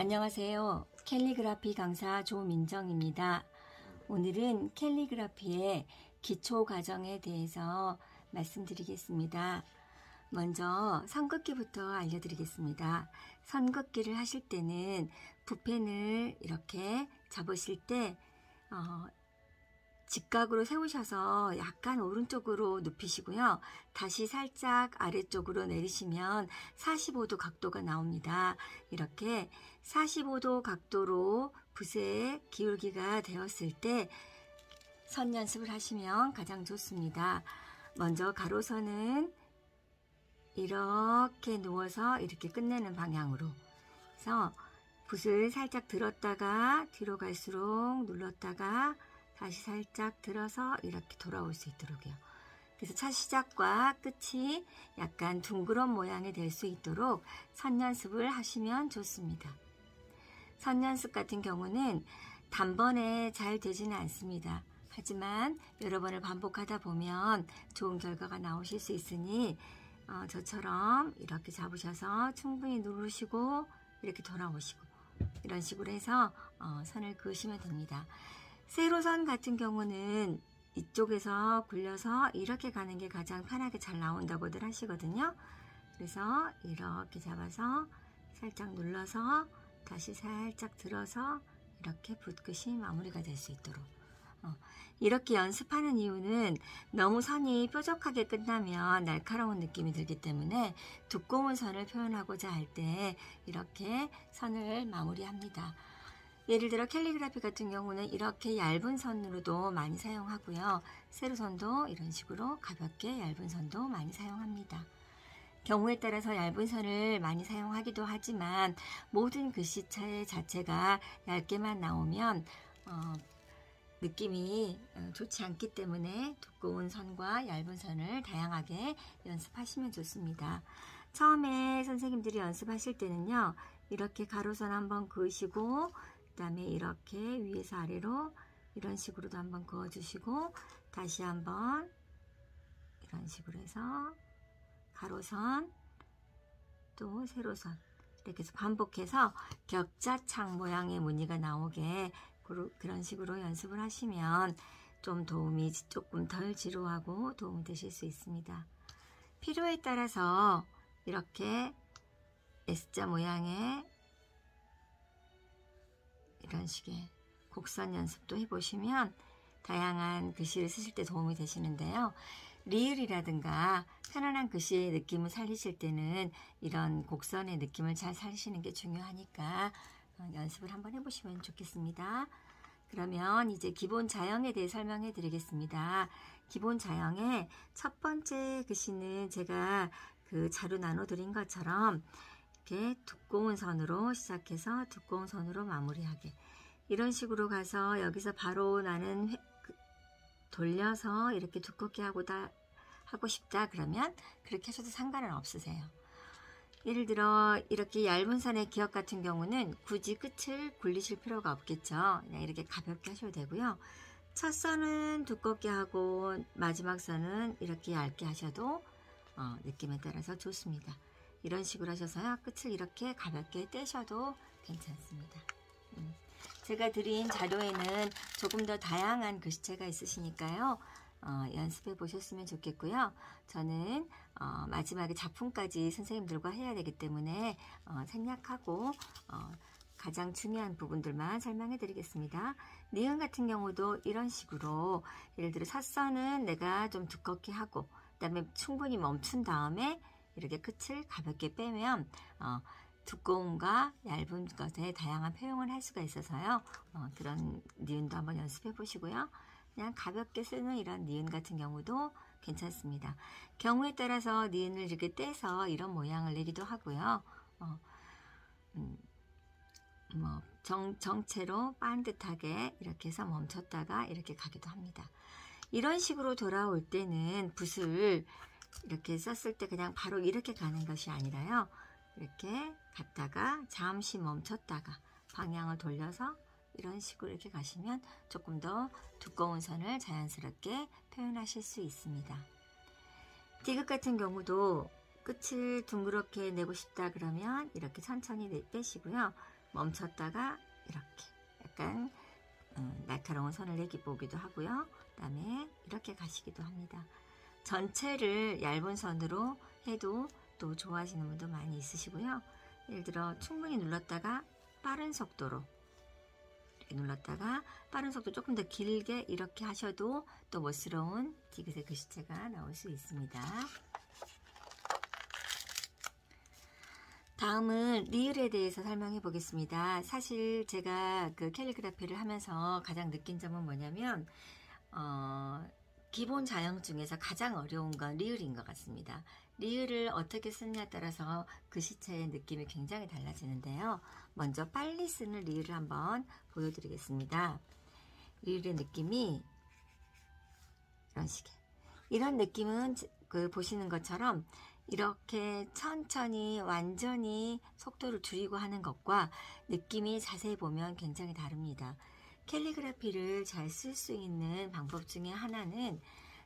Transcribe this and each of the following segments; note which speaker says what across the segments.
Speaker 1: 안녕하세요. 캘리그라피 강사 조민정입니다. 오늘은 캘리그라피의 기초 과정에 대해서 말씀드리겠습니다. 먼저 선긋기부터 알려드리겠습니다. 선긋기를 하실 때는 붓펜을 이렇게 잡으실 때 직각으로 세우셔서 약간 오른쪽으로 눕히시고요. 다시 살짝 아래쪽으로 내리시면 45도 각도가 나옵니다. 이렇게 45도 각도로 붓의 기울기가 되었을 때 선 연습을 하시면 가장 좋습니다. 먼저 가로선은 이렇게 누워서 이렇게 끝내는 방향으로 해서 붓을 살짝 들었다가 뒤로 갈수록 눌렀다가 다시 살짝 들어서 이렇게 돌아올 수 있도록요. 그래서 첫 시작과 끝이 약간 둥그런 모양이 될 수 있도록 선 연습을 하시면 좋습니다. 선 연습 같은 경우는 단번에 잘 되지는 않습니다. 하지만 여러 번을 반복하다 보면 좋은 결과가 나오실 수 있으니 저처럼 이렇게 잡으셔서 충분히 누르시고 이렇게 돌아오시고 이런 식으로 해서 선을 그으시면 됩니다. 세로선 같은 경우는 이쪽에서 굴려서 이렇게 가는 게 가장 편하게 잘 나온다고들 하시거든요. 그래서 이렇게 잡아서 살짝 눌러서 다시 살짝 들어서 이렇게 붓끝이 마무리가 될 수 있도록 이렇게 연습하는 이유는 너무 선이 뾰족하게 끝나면 날카로운 느낌이 들기 때문에 두꺼운 선을 표현하고자 할 때 이렇게 선을 마무리합니다. 예를 들어 캘리그라피 같은 경우는 이렇게 얇은 선으로도 많이 사용하고요. 세로선도 이런 식으로 가볍게 얇은 선도 많이 사용합니다. 경우에 따라서 얇은 선을 많이 사용하기도 하지만 모든 글씨체 자체가 얇게만 나오면 느낌이 좋지 않기 때문에 두꺼운 선과 얇은 선을 다양하게 연습하시면 좋습니다. 처음에 선생님들이 연습하실 때는요. 이렇게 가로선 한번 그으시고 그 다음에 이렇게 위에서 아래로 이런 식으로도 한번 그어주시고 다시 한번 이런 식으로 해서 가로선 또 세로선 이렇게 해서 반복해서 격자창 모양의 무늬가 나오게 그런 식으로 연습을 하시면 좀 도움이 조금 덜 지루하고 도움이 되실 수 있습니다. 필요에 따라서 이렇게 S자 모양의 이런 식의 곡선 연습도 해보시면 다양한 글씨를 쓰실 때 도움이 되시는데요. 리을이라든가 편안한 글씨의 느낌을 살리실 때는 이런 곡선의 느낌을 잘 살리시는 게 중요하니까 연습을 한번 해보시면 좋겠습니다. 그러면 이제 기본 자형에 대해 설명해 드리겠습니다. 기본 자형의 첫 번째 글씨는 제가 그 자료 나눠 드린 것처럼 이렇게 두꺼운 선으로 시작해서 두꺼운 선으로 마무리하게 이런 식으로 가서 여기서 바로 나는 돌려서 이렇게 두껍게 하고 싶다 그러면 그렇게 하셔도 상관은 없으세요. 예를 들어 이렇게 얇은 선의 기역 같은 경우는 굳이 끝을 굴리실 필요가 없겠죠. 그냥 이렇게 가볍게 하셔도 되고요. 첫 선은 두껍게 하고 마지막 선은 이렇게 얇게 하셔도 느낌에 따라서 좋습니다. 이런 식으로 하셔서요. 끝을 이렇게 가볍게 떼셔도 괜찮습니다. 제가 드린 자료에는 조금 더 다양한 글씨체가 있으시니까요. 연습해 보셨으면 좋겠고요. 저는 마지막에 작품까지 선생님들과 해야 되기 때문에 생략하고 가장 중요한 부분들만 설명해 드리겠습니다. 니은 같은 경우도 이런 식으로 예를 들어 첫 선은 내가 좀 두껍게 하고 그 다음에 충분히 멈춘 다음에 이렇게 끝을 가볍게 빼면 두꺼움과 얇은 것에 다양한 표현을 할 수가 있어서요. 그런 니은도 한번 연습해 보시고요. 그냥 가볍게 쓰는 이런 니은 같은 경우도 괜찮습니다. 경우에 따라서 니은을 이렇게 떼서 이런 모양을 내기도 하고요. 정체로 반듯하게 이렇게 해서 멈췄다가 이렇게 가기도 합니다. 이런 식으로 돌아올 때는 붓을 이렇게 썼을 때 그냥 바로 이렇게 가는 것이 아니라요. 이렇게 갔다가 잠시 멈췄다가 방향을 돌려서 이런 식으로 이렇게 가시면 조금 더 두꺼운 선을 자연스럽게 표현하실 수 있습니다. 디귿 같은 경우도 끝을 둥그렇게 내고 싶다 그러면 이렇게 천천히 빼시고요. 멈췄다가 이렇게 약간 날카로운 선을 내보기도 하고요. 그 다음에 이렇게 가시기도 합니다. 전체를 얇은 선으로 해도 또 좋아하시는 분도 많이 있으시고요. 예를 들어 충분히 눌렀다가 빠른 속도로 이렇게 눌렀다가 빠른 속도 조금 더 길게 이렇게 하셔도 또 멋스러운 디귿의 글씨체가 나올 수 있습니다. 다음은 리을에 대해서 설명해 보겠습니다. 사실 제가 그 캘리그라피를 하면서 가장 느낀 점은 뭐냐면 기본 자형 중에서 가장 어려운 건 리을인 것 같습니다. 리을을 어떻게 쓰느냐에 따라서 글씨체의 느낌이 굉장히 달라지는데요. 먼저 빨리 쓰는 리을을 한번 보여드리겠습니다. 리을의 느낌이 이런 식의 이런 느낌은 보시는 것처럼 이렇게 천천히 완전히 속도를 줄이고 하는 것과 느낌이 자세히 보면 굉장히 다릅니다. 캘리그라피를 잘 쓸 수 있는 방법 중에 하나는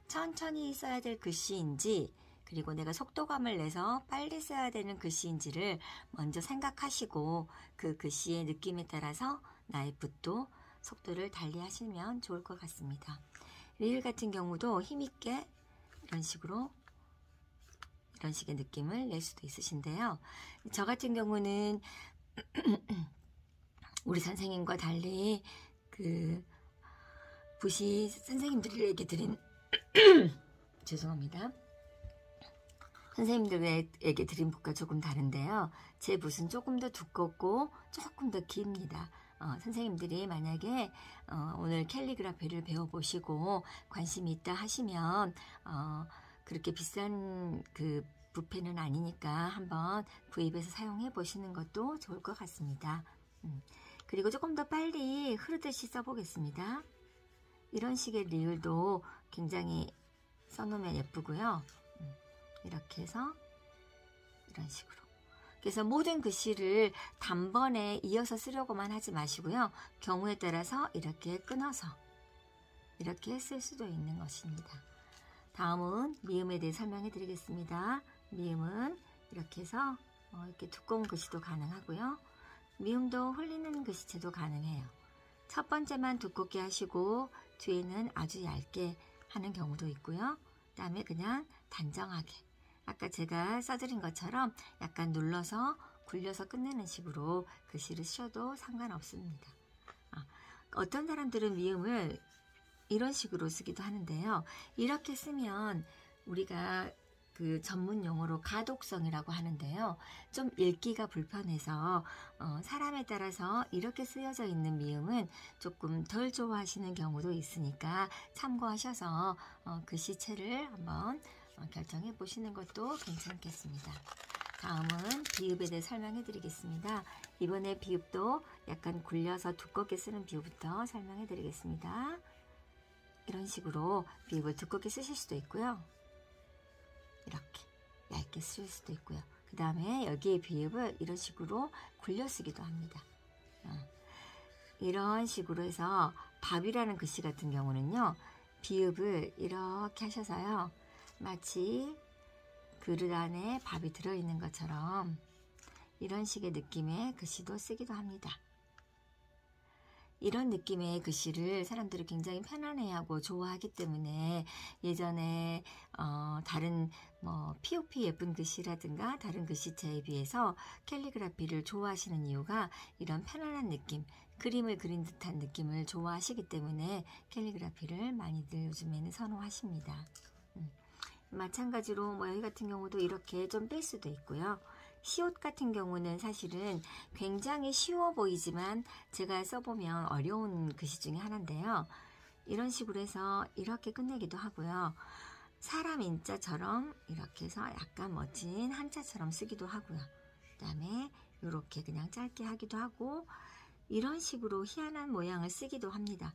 Speaker 1: 천천히 써야 될 글씨인지 그리고 내가 속도감을 내서 빨리 써야 되는 글씨인지를 먼저 생각하시고 그 글씨의 느낌에 따라서 나의 붓도 속도를 달리 하시면 좋을 것 같습니다. 리을 같은 경우도 힘있게 이런 식의 느낌을 낼 수도 있으신데요. 저 같은 경우는 우리 선생님과 달리 그 붓이 선생님들에게 드린 죄송합니다. 선생님들에게 드린 붓과 조금 다른데요. 제 붓은 조금 더 두껍고 조금 더 깁니다. 선생님들이 만약에 오늘 캘리그라피를 배워보시고 관심이 있다 하시면 그렇게 비싼 그 붓펜은 아니니까 한번 구입해서 사용해 보시는 것도 좋을 것 같습니다. 그리고 조금 더 빨리 흐르듯이 써보겠습니다. 이런 식의 리을도 굉장히 써놓으면 예쁘고요. 이렇게 해서 이런 식으로. 그래서 모든 글씨를 단번에 이어서 쓰려고만 하지 마시고요. 경우에 따라서 이렇게 끊어서 이렇게 쓸 수도 있는 것입니다. 다음은 미음에 대해 설명해 드리겠습니다. 미음은 이렇게 해서 이렇게 두꺼운 글씨도 가능하고요. 미음도 흘리는 글씨체도 가능해요. 첫 번째만 두껍게 하시고 뒤에는 아주 얇게 하는 경우도 있고요. 그 다음에 그냥 단정하게 아까 제가 써드린 것처럼 약간 눌러서 굴려서 끝내는 식으로 글씨를 쓰셔도 상관없습니다. 어떤 사람들은 미음을 이런 식으로 쓰기도 하는데요. 이렇게 쓰면 우리가 그 전문 용어로 가독성이라고 하는데요. 좀 읽기가 불편해서 사람에 따라서 이렇게 쓰여져 있는 미음은 조금 덜 좋아하시는 경우도 있으니까 참고하셔서 글씨체를 한번 결정해 보시는 것도 괜찮겠습니다. 다음은 비읍에 대해 설명해 드리겠습니다. 이번에 비읍도 약간 굴려서 두껍게 쓰는 비읍부터 설명해 드리겠습니다. 이런 식으로 비읍을 두껍게 쓰실 수도 있고요. 이렇게 얇게 쓸 수도 있고요. 그 다음에 여기에 비읍을 이런 식으로 굴려 쓰기도 합니다. 이런 식으로 해서 밥이라는 글씨 같은 경우는요. 비읍을 이렇게 하셔서요. 마치 그릇 안에 밥이 들어있는 것처럼 이런 식의 느낌의 글씨도 쓰기도 합니다. 이런 느낌의 글씨를 사람들이 굉장히 편안해하고 좋아하기 때문에 예전에 다른 POP 예쁜 글씨라든가 다른 글씨체에 비해서 캘리그라피를 좋아하시는 이유가 이런 편안한 느낌, 그림을 그린 듯한 느낌을 좋아하시기 때문에 캘리그라피를 많이들 요즘에는 선호하십니다. 마찬가지로 여기 같은 경우도 이렇게 좀 뺄 수도 있고요. 시옷 같은 경우는 사실은 굉장히 쉬워 보이지만 제가 써보면 어려운 글씨 중에 하나인데요. 이런 식으로 해서 이렇게 끝내기도 하고요. 사람 인자처럼 이렇게 해서 약간 멋진 한자처럼 쓰기도 하고요. 그 다음에 이렇게 그냥 짧게 하기도 하고 이런 식으로 희한한 모양을 쓰기도 합니다.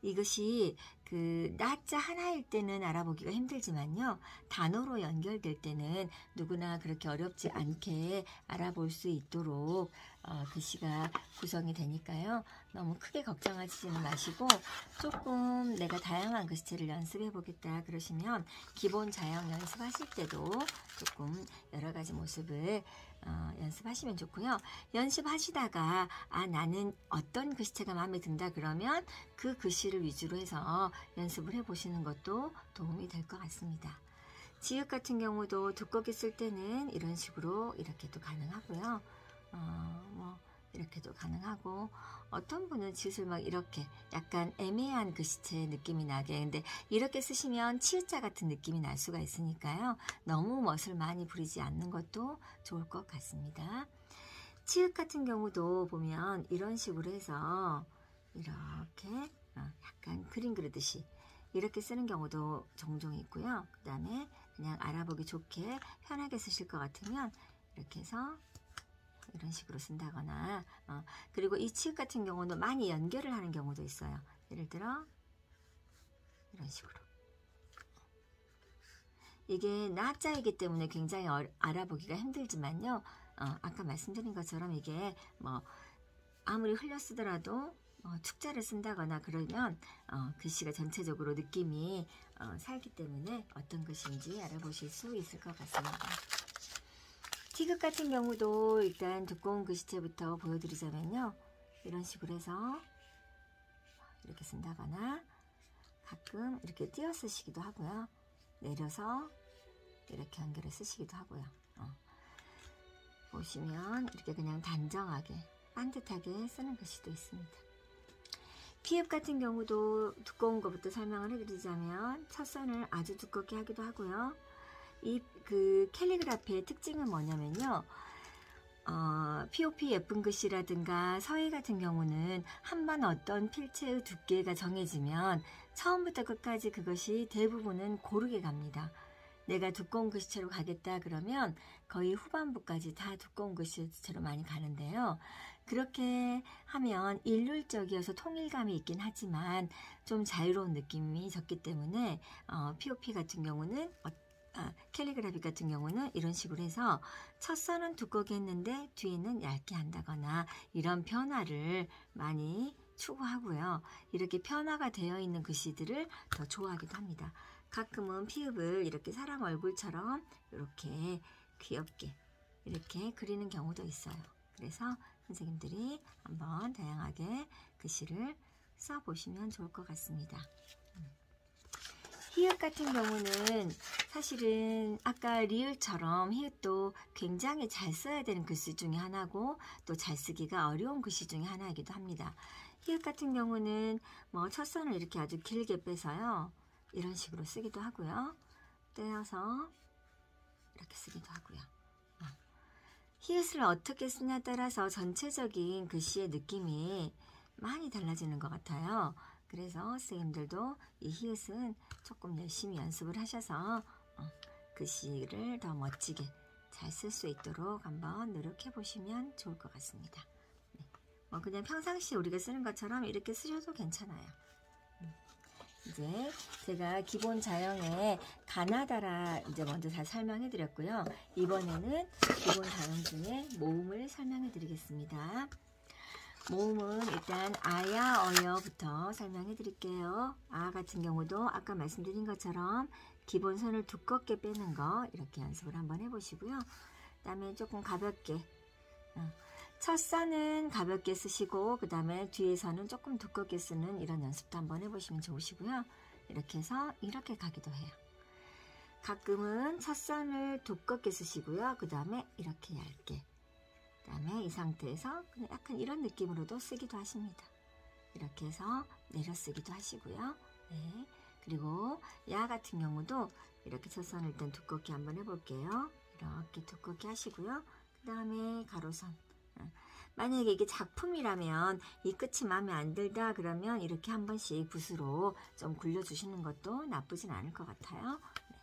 Speaker 1: 이것이 그 나자 하나일 때는 알아보기가 힘들지만요. 단어로 연결될 때는 누구나 그렇게 어렵지 않게 알아볼 수 있도록 글씨가 구성이 되니까요. 너무 크게 걱정하시지는 마시고 조금 내가 다양한 글씨체를 연습해 보겠다 그러시면 기본 자형 연습하실 때도 조금 여러 가지 모습을 연습하시면 좋고요. 연습하시다가 나는 어떤 글씨체가 마음에 든다 그러면 그 글씨를 위주로 해서 연습을 해보시는 것도 도움이 될 것 같습니다. 지읒 같은 경우도 두껍게 쓸 때는 이런 식으로 이렇게도 가능하고요. 이렇게도 가능하고 어떤 분은 지읒을 막 이렇게 약간 애매한 글씨체 느낌이 나게 근데 이렇게 쓰시면 치읓자 같은 느낌이 날 수가 있으니까요. 너무 멋을 많이 부리지 않는 것도 좋을 것 같습니다. 치읓 같은 경우도 보면 이런 식으로 해서 이렇게 약간 그림 그리듯이 이렇게 쓰는 경우도 종종 있고요. 그 다음에 그냥 알아보기 좋게 편하게 쓰실 것 같으면 이렇게 해서 이런 식으로 쓴다거나 그리고 이 치읓 같은 경우는 많이 연결을 하는 경우도 있어요. 예를 들어 이런 식으로 이게 나자이기 때문에 굉장히 알아보기가 힘들지만요. 아까 말씀드린 것처럼 이게 뭐 아무리 흘려 쓰더라도 축자를 쓴다거나 그러면 글씨가 전체적으로 느낌이 살기 때문에 어떤 글씨인지 알아보실 수 있을 것 같습니다. 티귿 같은 경우도 일단 두꺼운 글씨체부터 보여드리자면요. 이런 식으로 해서 이렇게 쓴다거나 가끔 이렇게 띄어 쓰시기도 하고요. 내려서 이렇게 연결해 쓰시기도 하고요. 보시면 이렇게 그냥 단정하게 반듯하게 쓰는 글씨도 있습니다. 피읍 같은 경우도 두꺼운 것부터 설명을 해드리자면 첫 선을 아주 두껍게 하기도 하고요. 이 그 캘리그라피의 특징은 뭐냐면요. POP 예쁜 글씨라든가 서예 같은 경우는 한번 어떤 필체의 두께가 정해지면 처음부터 끝까지 그것이 대부분은 고르게 갑니다. 내가 두꺼운 글씨체로 가겠다 그러면 거의 후반부까지 다 두꺼운 글씨체로 많이 가는데요. 그렇게 하면 일률적이어서 통일감이 있긴 하지만 좀 자유로운 느낌이 적기 때문에 POP 같은 경우는 캘리그라피 같은 경우는 이런 식으로 해서 첫 선은 두껍게 했는데 뒤에는 얇게 한다거나 이런 변화를 많이 추구하고요. 이렇게 변화가 되어 있는 글씨들을 더 좋아하기도 합니다. 가끔은 피읍을 이렇게 사람 얼굴처럼 이렇게 귀엽게 이렇게 그리는 경우도 있어요. 그래서 선생님들이 한번 다양하게 글씨를 써보시면 좋을 것 같습니다. 히읗 같은 경우는 사실은 아까 리을처럼 히읗도 굉장히 잘 써야 되는 글씨 중에 하나고 또 잘 쓰기가 어려운 글씨 중에 하나이기도 합니다. 히읗 같은 경우는 뭐 첫 선을 이렇게 아주 길게 빼서요. 이런 식으로 쓰기도 하고요. 떼어서 이렇게 쓰기도 하고요. 히읗을 어떻게 쓰냐에 따라서 전체적인 글씨의 느낌이 많이 달라지는 것 같아요. 그래서 선생님들도 이 히읗은 조금 열심히 연습을 하셔서 글씨를 더 멋지게 잘 쓸 수 있도록 한번 노력해 보시면 좋을 것 같습니다. 네. 그냥 평상시에 우리가 쓰는 것처럼 이렇게 쓰셔도 괜찮아요. 이제 제가 기본 자형의 가나다라 이제 먼저 다 설명해 드렸고요. 이번에는 기본 자형 중에 모음을 설명해 드리겠습니다. 모음은 일단 아야 어여부터 설명해 드릴게요. 아 같은 경우도 아까 말씀드린 것처럼 기본 선을 두껍게 빼는 거 이렇게 연습을 한번 해보시고요. 그 다음에 조금 가볍게 첫 선은 가볍게 쓰시고 그 다음에 뒤에서는 조금 두껍게 쓰는 이런 연습도 한번 해보시면 좋으시고요. 이렇게 해서 이렇게 가기도 해요. 가끔은 첫 선을 두껍게 쓰시고요. 그 다음에 이렇게 얇게 그 다음에 이 상태에서 그냥 약간 이런 느낌으로도 쓰기도 하십니다. 이렇게 해서 내려 쓰기도 하시고요. 네. 그리고 야 같은 경우도 이렇게 첫 선을 일단 두껍게 한번 해볼게요. 이렇게 두껍게 하시고요. 그 다음에 가로선 만약에 이게 작품이라면 이 끝이 마음에 안 들다 그러면 이렇게 한 번씩 붓으로 좀 굴려주시는 것도 나쁘진 않을 것 같아요. 네.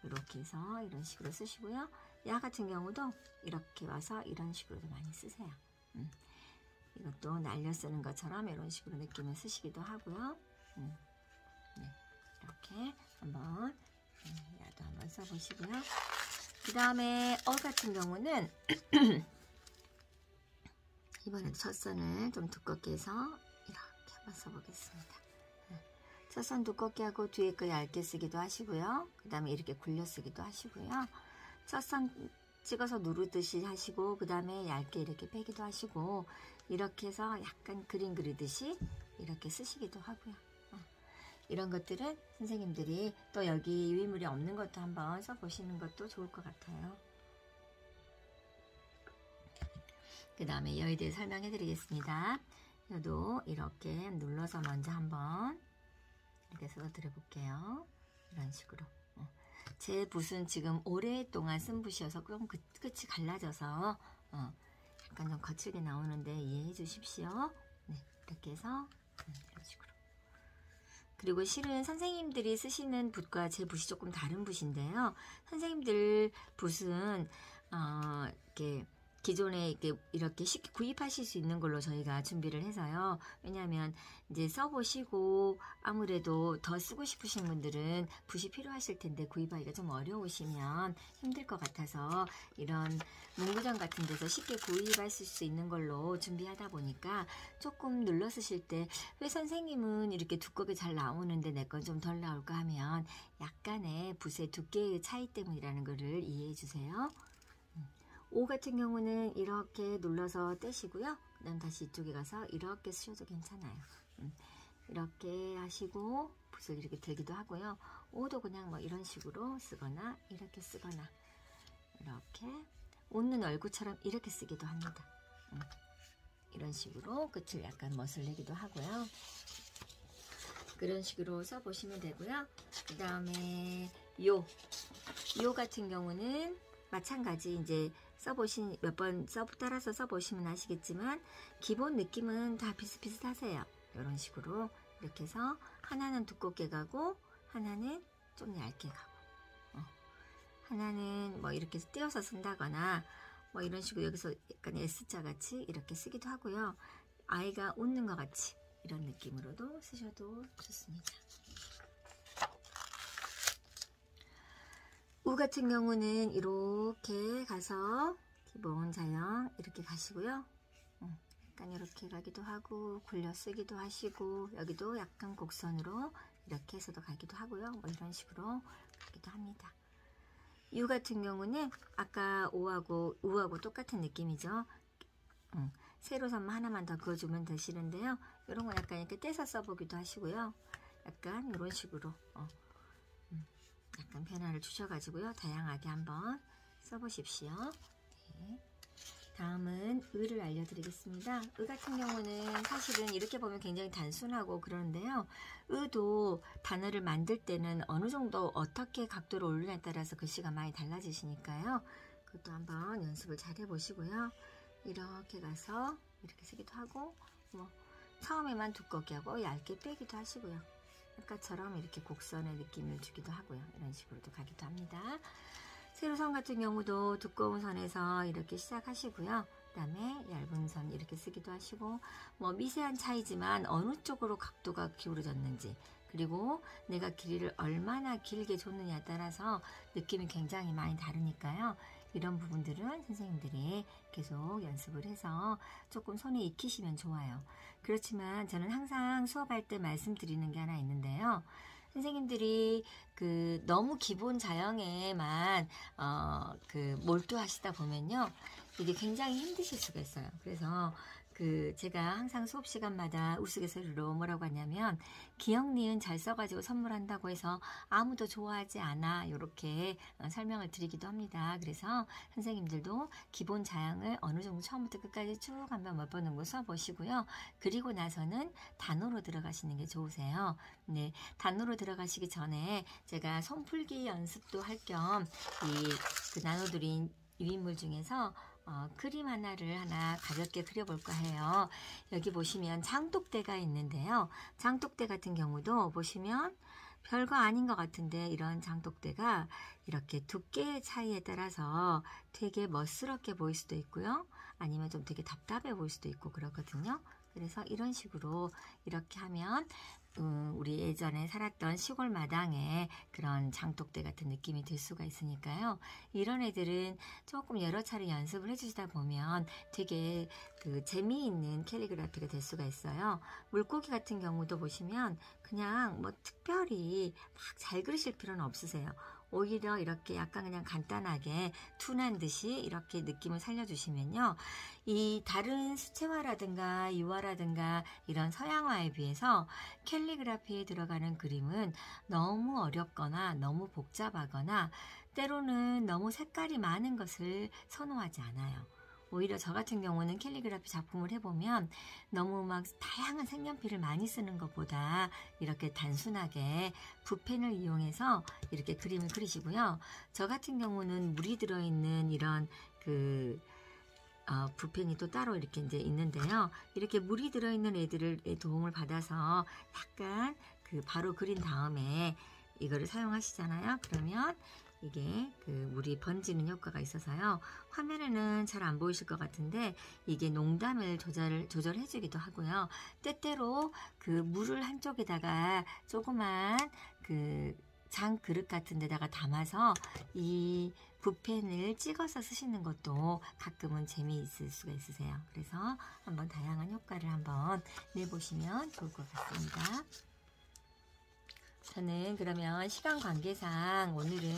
Speaker 1: 이렇게 해서 이런 식으로 쓰시고요. 야 같은 경우도 이렇게 와서 이런 식으로도 많이 쓰세요. 이것도 날려 쓰는 것처럼 이런 식으로 느낌을 쓰시기도 하고요. 네, 이렇게 한번 야도 한번 써보시고요. 그 다음에 같은 경우는 이번에도 첫선을 좀 두껍게 해서 이렇게 한번 써보겠습니다. 첫선 두껍게 하고 뒤에 거 얇게 쓰기도 하시고요. 그 다음에 이렇게 굴려 쓰기도 하시고요. 첫선 찍어서 누르듯이 하시고 그 다음에 얇게 이렇게 빼기도 하시고 이렇게 해서 약간 그림 그리듯이 이렇게 쓰시기도 하고요. 이런 것들은 선생님들이 또 여기 유의물이 없는 것도 한번 써보시는 것도 좋을 것 같아요. 그 다음에 여에 대해 설명해 드리겠습니다. 여도 이렇게 눌러서 먼저 한번 이렇게 써서 드려볼게요. 이런 식으로. 제 붓은 지금 오랫동안 쓴 붓이어서 좀 끝이 갈라져서 약간 좀 거칠게 나오는데 이해해 주십시오. 네, 이렇게 해서 이런 식으로. 그리고 실은 선생님들이 쓰시는 붓과 제 붓이 조금 다른 붓인데요. 선생님들 붓은 이렇게 기존에 이렇게 쉽게 구입하실 수 있는 걸로 저희가 준비를 해서요. 왜냐하면 이제 써보시고 아무래도 더 쓰고 싶으신 분들은 붓이 필요하실 텐데 구입하기가 좀 어려우시면 힘들 것 같아서 이런 문구점 같은 데서 쉽게 구입하실 수 있는 걸로 준비하다 보니까 조금 눌러 쓰실 때 왜 선생님은 이렇게 두껍게 잘 나오는데 내 건 좀 덜 나올까 하면 약간의 붓의 두께의 차이 때문이라는 것을 이해해 주세요. O 같은 경우는 이렇게 눌러서 떼시고요. 그 다음 다시 이쪽에 가서 이렇게 쓰셔도 괜찮아요. 이렇게 하시고 붓을 이렇게 들기도 하고요. O도 그냥 뭐 이런 식으로 쓰거나 이렇게 쓰거나 이렇게 웃는 얼굴처럼 이렇게 쓰기도 합니다. 이런 식으로 끝을 약간 멋을 내기도 하고요. 그런 식으로 써보시면 되고요. 그 다음에 요 같은 경우는 마찬가지 이제 써보신 몇 번 따라서 써보시면 아시겠지만 기본 느낌은 다 비슷비슷하세요. 이런 식으로 이렇게 해서 하나는 두껍게 가고 하나는 좀 얇게 가고 하나는 뭐 이렇게 떼어서 쓴다거나 뭐 이런 식으로 여기서 약간 S자 같이 이렇게 쓰기도 하고요. 아이가 웃는 것 같이 이런 느낌으로도 쓰셔도 좋습니다. 우 같은 경우는 이렇게 가서 기본 자형 이렇게 가시고요. 약간 이렇게 가기도 하고 굴려 쓰기도 하시고 여기도 약간 곡선으로 이렇게 해서도 가기도 하고요. 뭐 이런 식으로 가기도 합니다. 유 같은 경우는 아까 우하고 똑같은 느낌이죠. 세로선 하나만 더 그어주면 되시는데요. 이런 거 약간 이렇게 떼서 써보기도 하시고요. 약간 이런 식으로 약간 변화를 주셔가지고요. 다양하게 한번 써보십시오. 네. 다음은 의를 알려드리겠습니다. 의 같은 경우는 사실은 이렇게 보면 굉장히 단순하고 그러는데요. 의도 단어를 만들 때는 어느 정도 어떻게 각도를 올리냐에 따라서 글씨가 많이 달라지시니까요. 그것도 한번 연습을 잘 해보시고요. 이렇게 가서 이렇게 쓰기도 하고 뭐 처음에만 두껍게 하고 얇게 빼기도 하시고요. 아까처럼 이렇게 곡선의 느낌을 주기도 하고요. 이런 식으로도 가기도 합니다. 세로선 같은 경우도 두꺼운 선에서 이렇게 시작하시고요. 그 다음에 얇은 선 이렇게 쓰기도 하시고 뭐 미세한 차이지만 어느 쪽으로 각도가 기울어졌는지 그리고 내가 길이를 얼마나 길게 줬느냐에 따라서 느낌이 굉장히 많이 다르니까요. 이런 부분들은 선생님들이 계속 연습을 해서 조금 손에 익히시면 좋아요. 그렇지만 저는 항상 수업할 때 말씀드리는 게 하나 있는데요. 선생님들이 너무 기본 자형에만 몰두하시다 보면요. 이게 굉장히 힘드실 수가 있어요. 그래서 제가 항상 수업 시간마다 우스갯소리로 뭐라고 하냐면 기억, 니은 잘 써가지고 선물한다고 해서 아무도 좋아하지 않아 이렇게 설명을 드리기도 합니다. 그래서 선생님들도 기본 자형을 어느 정도 처음부터 끝까지 쭉 한번 몇 번 정도 써보시고요. 그리고 나서는 단어로 들어가시는 게 좋으세요. 네, 단어로 들어가시기 전에 제가 손풀기 연습도 할 겸 그 나눠드린 유인물 중에서 그림 하나를 가볍게 그려볼까 해요. 여기 보시면 장독대가 있는데요. 장독대 같은 경우도 보시면 별거 아닌 것 같은데 이런 장독대가 이렇게 두께의 차이에 따라서 되게 멋스럽게 보일 수도 있고요. 아니면 좀 되게 답답해 보일 수도 있고 그렇거든요. 그래서 이런 식으로 이렇게 하면 우리 예전에 살았던 시골 마당에 그런 장독대 같은 느낌이 들 수가 있으니까요. 이런 애들은 조금 여러 차례 연습을 해주시다 보면 되게 재미있는 캘리그라피가 될 수가 있어요. 물고기 같은 경우도 보시면 그냥 뭐 특별히 막 잘 그리실 필요는 없으세요. 오히려 이렇게 약간 그냥 간단하게 둔한 듯이 이렇게 느낌을 살려주시면요. 이 다른 수채화라든가 유화라든가 이런 서양화에 비해서 캘리그라피에 들어가는 그림은 너무 어렵거나 너무 복잡하거나 때로는 너무 색깔이 많은 것을 선호하지 않아요. 오히려 저 같은 경우는 캘리그라피 작품을 해보면 너무 막 다양한 색연필을 많이 쓰는 것보다 이렇게 단순하게 붓펜을 이용해서 이렇게 그림을 그리시고요. 저 같은 경우는 물이 들어있는 이런 붓펜이 또 따로 이렇게 이제 있는데요. 이렇게 물이 들어있는 애들의 도움을 받아서 약간 바로 그린 다음에 이거를 사용하시잖아요. 그러면 이게 물이 번지는 효과가 있어서요. 화면에는 잘 안 보이실 것 같은데 이게 농담을 조절해 주기도 하고요. 때때로 물을 한쪽에다가 조그만 장 그릇 같은 데다가 담아서 이 붓펜을 찍어서 쓰시는 것도 가끔은 재미있을 수가 있으세요. 그래서 한번 다양한 효과를 한번 내보시면 좋을 것 같습니다. 저는 그러면 시간 관계상 오늘은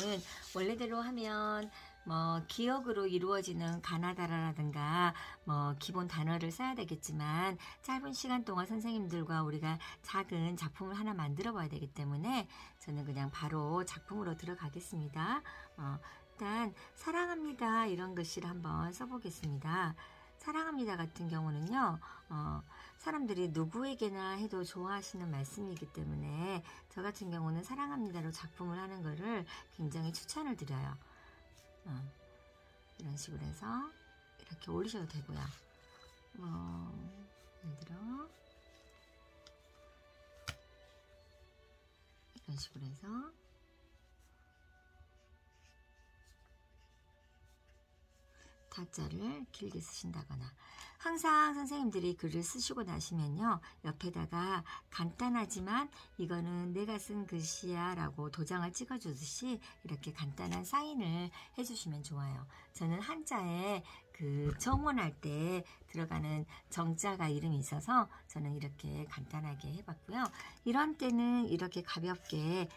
Speaker 1: 원래대로 하면 뭐 기억으로 이루어지는 가나다라라든가 뭐 기본 단어를 써야 되겠지만 짧은 시간 동안 선생님들과 우리가 작은 작품을 하나 만들어 봐야 되기 때문에 저는 그냥 바로 작품으로 들어가겠습니다. 일단 사랑합니다 이런 글씨를 한번 써보겠습니다. 사랑합니다 같은 경우는요, 사람들이 누구에게나 해도 좋아하시는 말씀이기 때문에 저 같은 경우는 사랑합니다로 작품을 하는 것을 굉장히 추천을 드려요. 이런 식으로 해서 이렇게 올리셔도 되고요. 예를 들어 이런 식으로 해서 타자를 길게 쓰신다거나 항상 선생님들이 글을 쓰시고 나시면요 옆에다가 간단하지만 이거는 내가 쓴 글씨야 라고 도장을 찍어 주듯이 이렇게 간단한 사인을 해주시면 좋아요. 저는 한자에 정원할 때 들어가는 정자가 이름이 있어서 저는 이렇게 간단하게 해봤고요. 이런 때는 이렇게 가볍게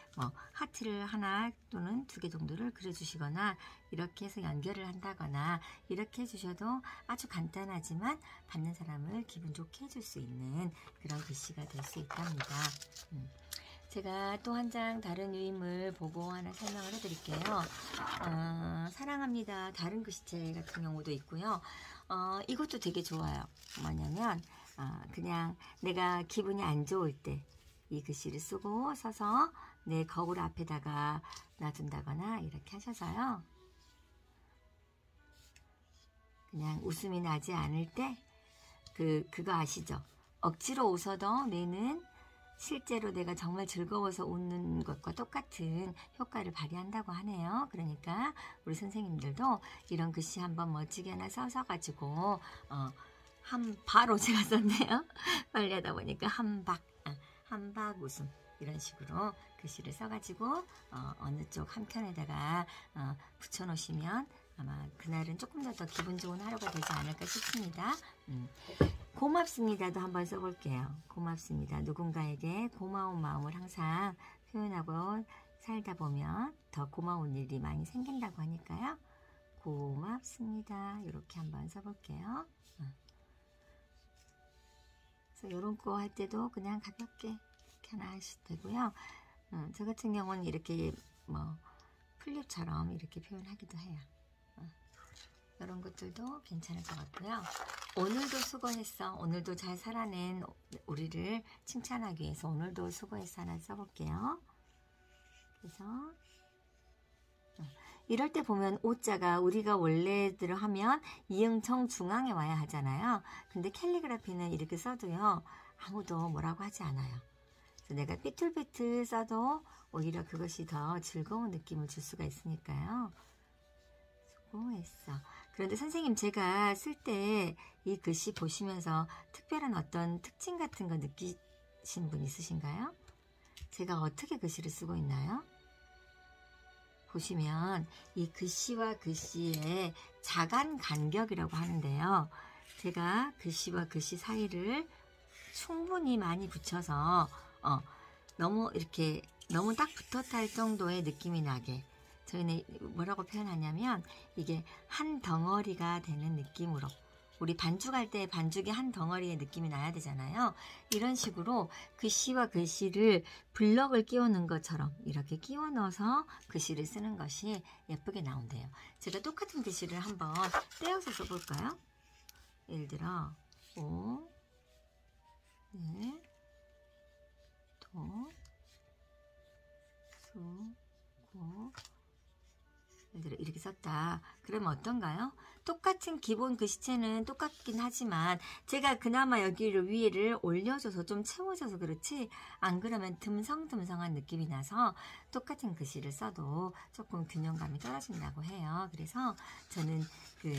Speaker 1: 하트를 하나 또는 2개 정도를 그려주시거나 이렇게 해서 연결을 한다거나 이렇게 해주셔도 아주 간단하지만 받는 사람을 기분 좋게 해줄 수 있는 그런 글씨가 될 수 있답니다. 제가 또 한 장 다른 유인물 보고 하나 설명을 해드릴게요. 사랑합니다. 다른 글씨체 같은 경우도 있고요. 이것도 되게 좋아요. 뭐냐면 그냥 내가 기분이 안 좋을 때 이 글씨를 쓰고 서서 내 거울 앞에다가 놔둔다거나 이렇게 하셔서요. 그냥 웃음이 나지 않을 때 그거 아시죠? 억지로 웃어도 뇌는 실제로 내가 정말 즐거워서 웃는 것과 똑같은 효과를 발휘한다고 하네요. 그러니까 우리 선생님들도 이런 글씨 한번 멋지게 하나 써가지고 바로 제가 썼네요. 빨리 하다 보니까 한박 웃음 이런 식으로 글씨를 써가지고 어느 쪽 한편에다가 붙여놓으시면 아마 그날은 조금 더 기분 좋은 하루가 되지 않을까 싶습니다. 고맙습니다도 한번 써볼게요. 고맙습니다. 누군가에게 고마운 마음을 항상 표현하고 살다 보면 더 고마운 일이 많이 생긴다고 하니까요. 고맙습니다. 이렇게 한번 써볼게요. 그래서 이런 거 할 때도 그냥 가볍게 이렇게 하나 하셔도 되고요. 저 같은 경우는 이렇게 플립처럼 이렇게 표현하기도 해요. 이런 것들도 괜찮을 것 같고요. 오늘도 수고했어. 오늘도 잘 살아낸 우리를 칭찬하기 위해서 오늘도 수고했어 하나 써볼게요. 그래서 이럴 때 보면 오자가 우리가 원래대로 하면 이응청 중앙에 와야 하잖아요. 근데 캘리그라피는 이렇게 써도요. 아무도 뭐라고 하지 않아요. 그래서 내가 삐뚤삐뚤 써도 오히려 그것이 더 즐거운 느낌을 줄 수가 있으니까요. 수고했어. 그런데 선생님, 제가 쓸 때 이 글씨 보시면서 특별한 어떤 특징 같은 거 느끼신 분 있으신가요? 제가 어떻게 글씨를 쓰고 있나요? 보시면 이 글씨와 글씨의 자간 간격이라고 하는데요. 제가 글씨와 글씨 사이를 충분히 많이 붙여서 너무 이렇게 너무 딱 붙었다 할 정도의 느낌이 나게, 저희는 뭐라고 표현하냐면 이게 한 덩어리가 되는 느낌으로, 우리 반죽할 때 반죽이 한 덩어리의 느낌이 나야 되잖아요. 이런 식으로 글씨와 글씨를 블럭을 끼워 넣은 것처럼 이렇게 끼워 넣어서 글씨를 쓰는 것이 예쁘게 나온대요. 제가 똑같은 글씨를 한번 떼어서 써볼까요? 예를 들어 오, 네, 도, 수, 고, 예를 들어 이렇게 썼다. 그러면 어떤가요? 똑같은 기본 글씨체는 똑같긴 하지만 제가 그나마 여기를 위에를 올려줘서 좀 채워줘서 그렇지, 안 그러면 듬성듬성한 느낌이 나서 똑같은 글씨를 써도 조금 균형감이 떨어진다고 해요. 그래서 저는 그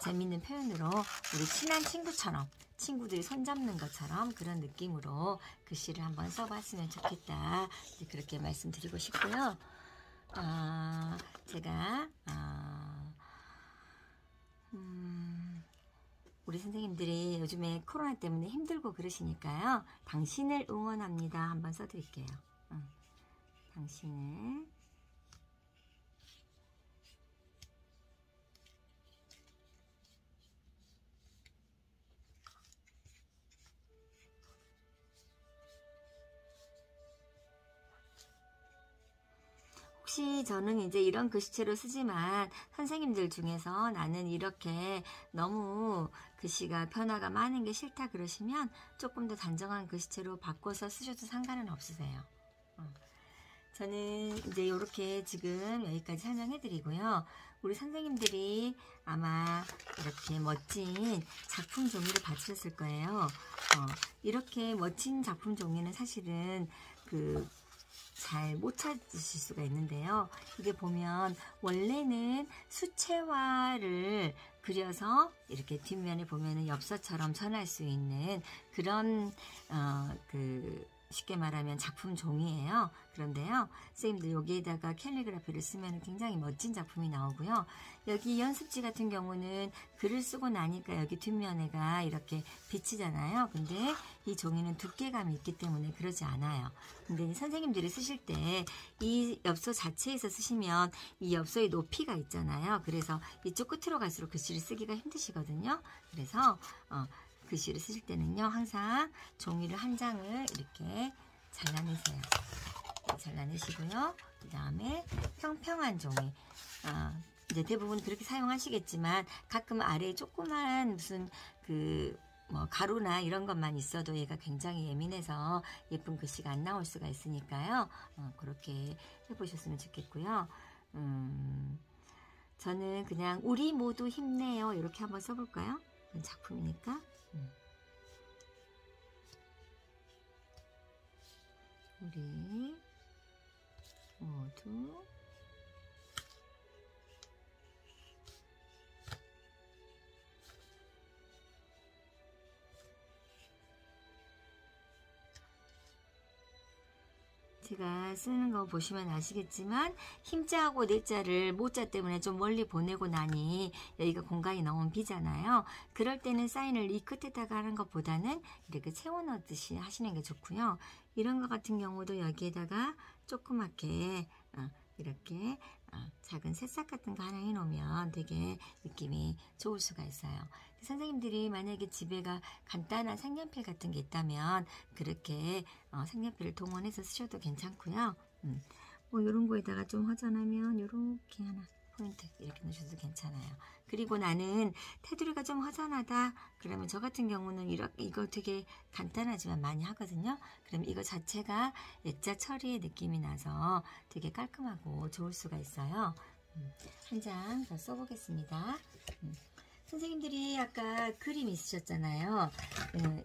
Speaker 1: 재밌는 표현으로 우리 친한 친구처럼, 친구들이 손잡는 것처럼 그런 느낌으로 글씨를 한번 써봤으면 좋겠다, 그렇게 말씀드리고 싶고요. 제가 우리 선생님들이 요즘에 코로나 때문에 힘들고 그러시니까요. 당신을 응원합니다 한번 써드릴게요. 당신을 혹시 저는 이제 이런 글씨체로 쓰지만 선생님들 중에서 나는 이렇게 너무 글씨가 변화가 많은 게 싫다 그러시면 조금 더 단정한 글씨체로 바꿔서 쓰셔도 상관은 없으세요. 저는 이제 이렇게 지금 여기까지 설명해 드리고요. 우리 선생님들이 아마 이렇게 멋진 작품 종이를 받으셨을 거예요. 이렇게 멋진 작품 종이는 사실은 잘 못 찾으실 수가 있는데요. 이게 보면 원래는 수채화를 그려서 이렇게 뒷면에 보면은 엽서처럼 전할 수 있는 그런 쉽게 말하면 작품 종이에요. 그런데요, 선생님들 여기에다가 캘리그라피를 쓰면 굉장히 멋진 작품이 나오고요. 여기 연습지 같은 경우는 글을 쓰고 나니까 여기 뒷면에가 이렇게 비치잖아요. 근데 이 종이는 두께감이 있기 때문에 그러지 않아요. 근데 선생님들이 쓰실 때 이 엽서 자체에서 쓰시면 이 엽서의 높이가 있잖아요. 그래서 이쪽 끝으로 갈수록 글씨를 쓰기가 힘드시거든요. 그래서 글씨를 쓰실 때는요, 항상 종이를 한 장을 이렇게 잘라내세요. 잘라내시고요. 그 다음에 평평한 종이, 이제 대부분 그렇게 사용하시겠지만 가끔 아래에 조그만 무슨 가루나 이런 것만 있어도 얘가 굉장히 예민해서 예쁜 글씨가 안 나올 수가 있으니까요. 그렇게 해보셨으면 좋겠고요. 저는 그냥 우리 모두 힘내요 이렇게 한번 써볼까요? 작품이니까. 우리 모두 제가 쓰는 거 보시면 아시겠지만 힘자하고 내자를 모자 때문에 좀 멀리 보내고 나니 여기가 공간이 너무 비잖아요. 그럴 때는 사인을 이 끝에다가 하는 것보다는 이렇게 채워 넣듯이 하시는 게 좋고요. 이런 것 같은 경우도 여기에다가 조그맣게 이렇게 작은 새싹 같은 거 하나 해놓으면 되게 느낌이 좋을 수가 있어요. 선생님들이 만약에 집에가 간단한 색연필 같은 게 있다면 그렇게 색연필을 동원해서 쓰셔도 괜찮고요. 뭐 이런 거에다가 좀 허전하면 이렇게 하나 포인트 이렇게 넣으셔도 괜찮아요. 그리고 나는 테두리가 좀 허전하다 그러면 저 같은 경우는 이거 되게 간단하지만 많이 하거든요. 그럼 이거 자체가 액자 처리의 느낌이 나서 되게 깔끔하고 좋을 수가 있어요. 한 장 더 써보겠습니다. 선생님들이 아까 그림 있으셨잖아요.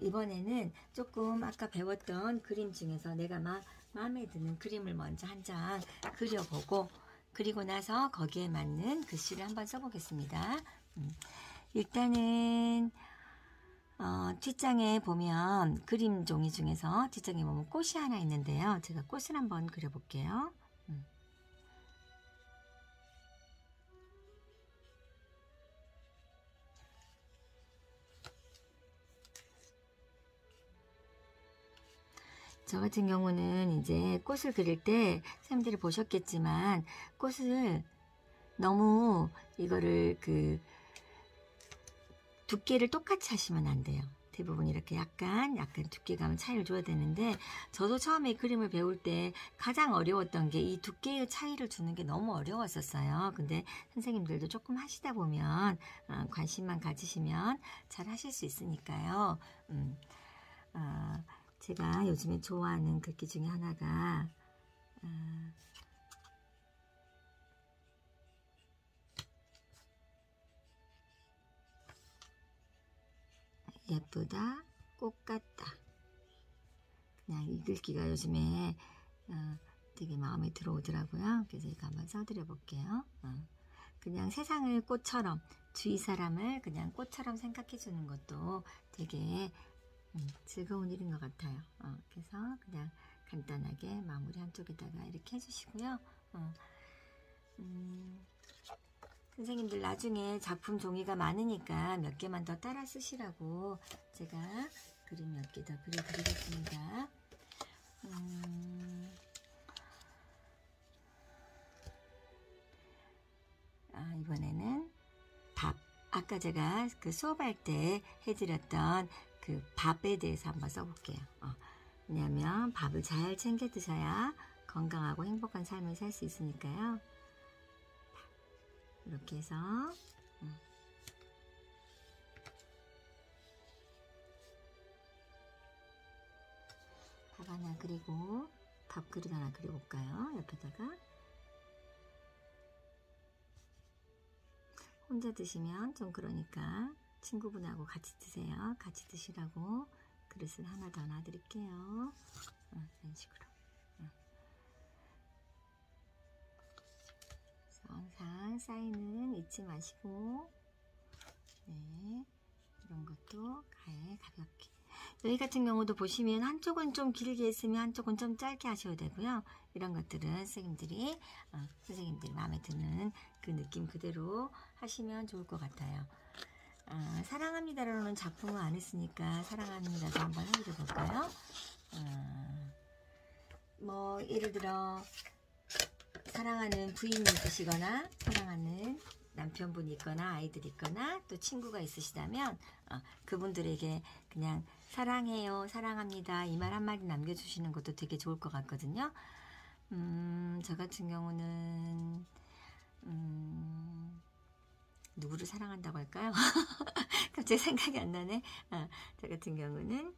Speaker 1: 이번에는 조금 아까 배웠던 그림 중에서 내가 마음에 드는 그림을 먼저 한 장 그려보고 그리고 나서 거기에 맞는 글씨를 한번 써보겠습니다. 일단은 뒷장에 보면 그림 종이 중에서 뒷장에 보면 꽃이 하나 있는데요. 제가 꽃을 한번 그려볼게요. 저 같은 경우는 이제 꽃을 그릴 때 선생님들이 보셨겠지만 꽃을 너무 이거를 두께를 똑같이 하시면 안 돼요. 대부분 이렇게 약간 두께감을 차이를 줘야 되는데, 저도 처음에 그림을 배울 때 가장 어려웠던 게 이 두께의 차이를 주는 게 너무 어려웠었어요. 근데 선생님들도 조금 하시다 보면 관심만 가지시면 잘 하실 수 있으니까요. 제가 요즘에 좋아하는 글귀 중에 하나가 예쁘다, 꽃 같다. 그냥 이 글귀가 요즘에 되게 마음에 들어오더라고요. 그래서 이거 한번 써드려 볼게요. 그냥 세상을 꽃처럼, 주위 사람을 그냥 꽃처럼 생각해 주는 것도 되게 즐거운 일인 것 같아요. 그래서 그냥 간단하게 마무리 한쪽에다가 이렇게 해주시고요. 선생님들 나중에 작품 종이가 많으니까 몇 개만 더 따라 쓰시라고 제가 그림 몇 개 더 그려드리겠습니다. 이번에는 밥. 아까 제가 그 수업할 때 해드렸던 그 밥에 대해서 한번 써볼게요. 왜냐하면 밥을 잘 챙겨 드셔야 건강하고 행복한 삶을 살 수 있으니까요. 이렇게 해서 밥 하나 그리고 밥그릇 하나 그려볼까요? 옆에다가. 혼자 드시면 좀 그러니까 친구분하고 같이 드세요. 같이 드시라고 그릇을 하나 더 놔드릴게요. 이런 식으로. 항상 사인은 잊지 마시고, 네, 이런 것도 가볍게. 여기 같은 경우도 보시면 한쪽은 좀 길게 했으면 한쪽은 좀 짧게 하셔도 되고요. 이런 것들은 선생님들이 마음에 드는 그 느낌 그대로 하시면 좋을 것 같아요. 사랑합니다라는 작품을 안 했으니까 사랑합니다도 한번 해드려 볼까요? 뭐 예를 들어 사랑하는 부인이 있으시거나 사랑하는 남편분이 있거나 아이들이 있거나 또 친구가 있으시다면 그분들에게 그냥 사랑해요, 사랑합니다 이 말 한마디 남겨주시는 것도 되게 좋을 것 같거든요. 저 같은 경우는 누구를 사랑한다고 할까요? 갑자기 생각이 안 나네. 저 같은 경우는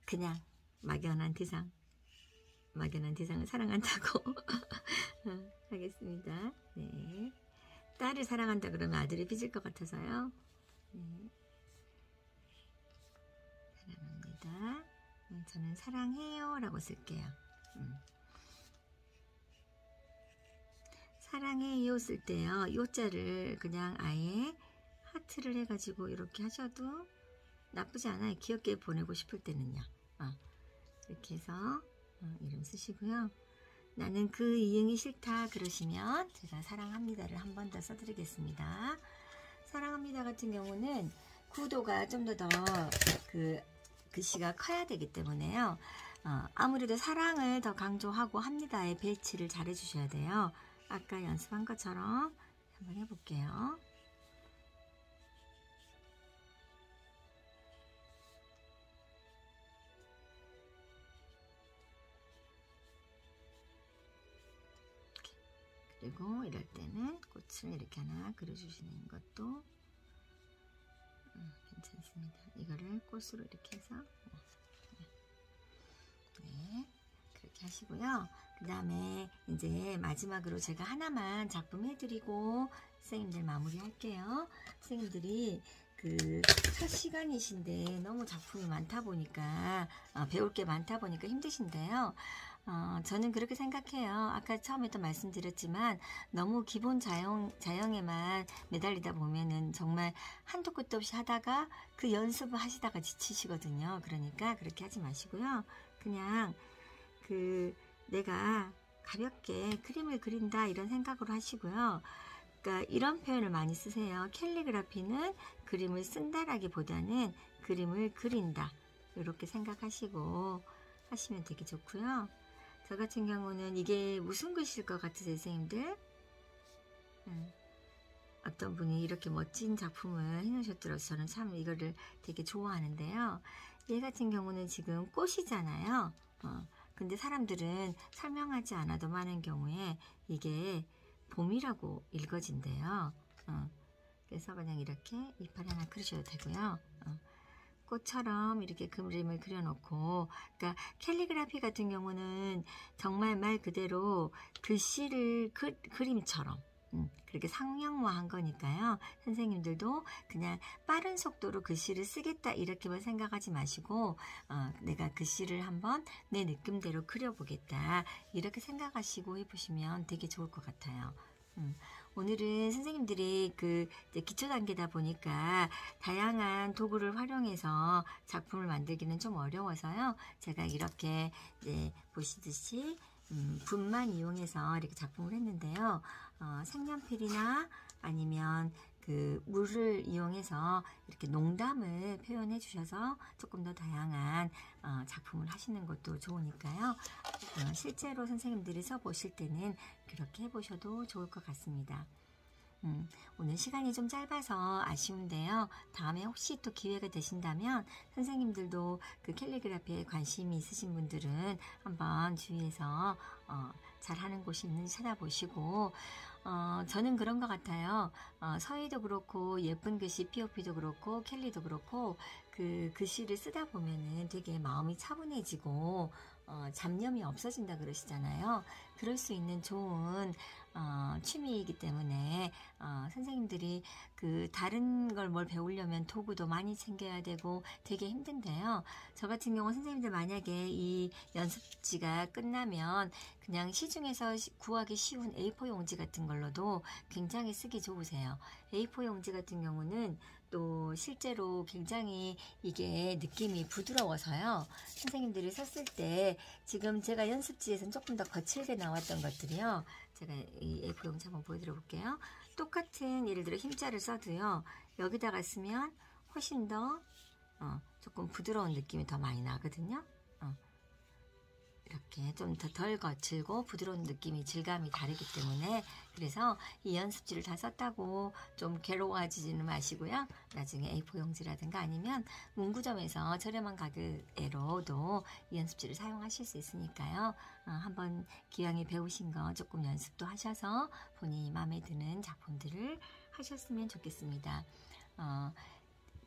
Speaker 1: 그냥 막연한 대상을 사랑한다고 하겠습니다. 네. 딸을 사랑한다 그러면 아들이 삐질 것 같아서요. 네. 사랑합니다. 저는 사랑해요 라고 쓸게요. 사랑해요 쓸 때요, 요자를 그냥 아예 하트를 해가지고 이렇게 하셔도 나쁘지 않아요. 귀엽게 보내고 싶을 때는요. 이렇게 해서 이름 쓰시고요. 나는 그 이응이 싫다 그러시면 제가 사랑합니다를 한 번 더 써드리겠습니다. 사랑합니다 같은 경우는 구도가 좀 더 그 글씨가 커야 되기 때문에요. 아무래도 사랑을 더 강조하고 합니다의 배치를 잘 해주셔야 돼요. 아까 연습한 것처럼 한번 해볼게요. 그리고 이럴 때는 꽃을 이렇게 하나 그려주시는 것도 괜찮습니다. 이거를 꽃으로 이렇게 해서 네, 그렇게 하시고요. 그 다음에 이제 마지막으로 제가 하나만 작품 해드리고 선생님들 마무리 할게요. 선생님들이 그 첫 시간이신데 너무 작품이 많다 보니까 배울 게 많다 보니까 힘드신데요. 저는 그렇게 생각해요. 아까 처음에도 말씀드렸지만 너무 기본 자형에만 매달리다 보면은 정말 한도 끝도 없이 하다가 그 연습을 하시다가 지치시거든요. 그러니까 그렇게 하지 마시고요. 그냥 내가 가볍게 그림을 그린다 이런 생각으로 하시고요. 그러니까 이런 표현을 많이 쓰세요. 캘리그라피는 그림을 쓴다라기보다는 그림을 그린다. 이렇게 생각하시고 하시면 되게 좋고요. 저 같은 경우는 이게 무슨 글씨일 것 같으세요, 선생님들? 어떤 분이 이렇게 멋진 작품을 해놓으셨더라고요. 저는 참 이거를 되게 좋아하는데요. 얘 같은 경우는 지금 꽃이잖아요. 근데 사람들은 설명하지 않아도 많은 경우에 이게 봄이라고 읽어진대요. 그래서 그냥 이렇게 이파리 하나 그리셔도 되고요. 꽃처럼 이렇게 그림을 그려놓고, 그러니까 캘리그라피 같은 경우는 정말 말 그대로 글씨를 그림처럼 그렇게 상형화한 거니까요. 선생님들도 그냥 빠른 속도로 글씨를 쓰겠다 이렇게만 생각하지 마시고 내가 글씨를 한번 내 느낌대로 그려보겠다 이렇게 생각하시고 해보시면 되게 좋을 것 같아요. 오늘은 선생님들이 이제 기초 단계다 보니까 다양한 도구를 활용해서 작품을 만들기는 좀 어려워서요. 제가 이렇게 이제 보시듯이 붓만 이용해서 이렇게 작품을 했는데요. 색연필이나 아니면 물을 이용해서 이렇게 농담을 표현해 주셔서 조금 더 다양한 작품을 하시는 것도 좋으니까요. 실제로 선생님들이 써보실 때는 그렇게 해보셔도 좋을 것 같습니다. 오늘 시간이 좀 짧아서 아쉬운데요. 다음에 혹시 또 기회가 되신다면 선생님들도 캘리그라피에 관심이 있으신 분들은 한번 주위에서 잘하는 곳이 있는지 찾아보시고 저는 그런 것 같아요. 서희도 그렇고 예쁜 글씨 POP도 그렇고 켈리도 그렇고 글씨를 쓰다 보면은 되게 마음이 차분해지고 잡념이 없어진다 그러시잖아요. 그럴 수 있는 좋은 취미이기 때문에 선생님들이 다른 걸 뭘 배우려면 도구도 많이 챙겨야 되고 되게 힘든데요. 저 같은 경우 선생님들 만약에 이 연습지가 끝나면 그냥 시중에서 구하기 쉬운 A4 용지 같은 걸로도 굉장히 쓰기 좋으세요. A4 용지 같은 경우는 또 실제로 굉장히 이게 느낌이 부드러워서요. 선생님들이 썼을 때 지금 제가 연습지에서는 조금 더 거칠게 나왔던 것들이요. 제가 이 A4 용지 한번 보여드려 볼게요. 똑같은 예를 들어 힘자를 써도요. 여기다가 쓰면 훨씬 더 조금 부드러운 느낌이 더 많이 나거든요. 이렇게 좀 더 덜 거칠고 부드러운 느낌이 질감이 다르기 때문에 그래서 이 연습지를 다 썼다고 좀 괴로워하지는 마시고요. 나중에 A4 용지라든가 아니면 문구점에서 저렴한 가격으로도 이 연습지를 사용하실 수 있으니까요. 한번 기왕에 배우신 거 조금 연습도 하셔서 본인이 마음에 드는 작품들을 하셨으면 좋겠습니다.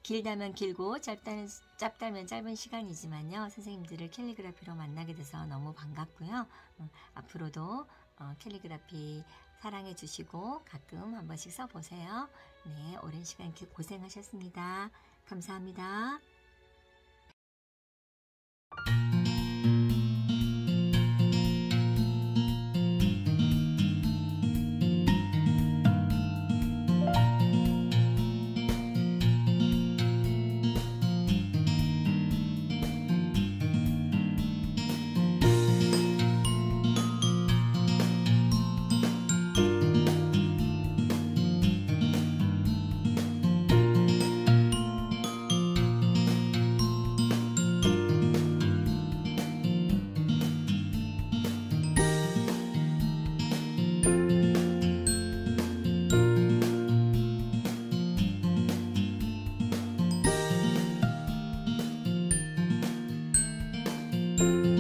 Speaker 1: 길다면 길고 짧다면 짧은 시간이지만요. 선생님들을 캘리그라피로 만나게 돼서 너무 반갑고요. 앞으로도 캘리그라피 사랑해 주시고 가끔 한 번씩 써보세요. 네, 오랜 시간 고생하셨습니다. 감사합니다. you.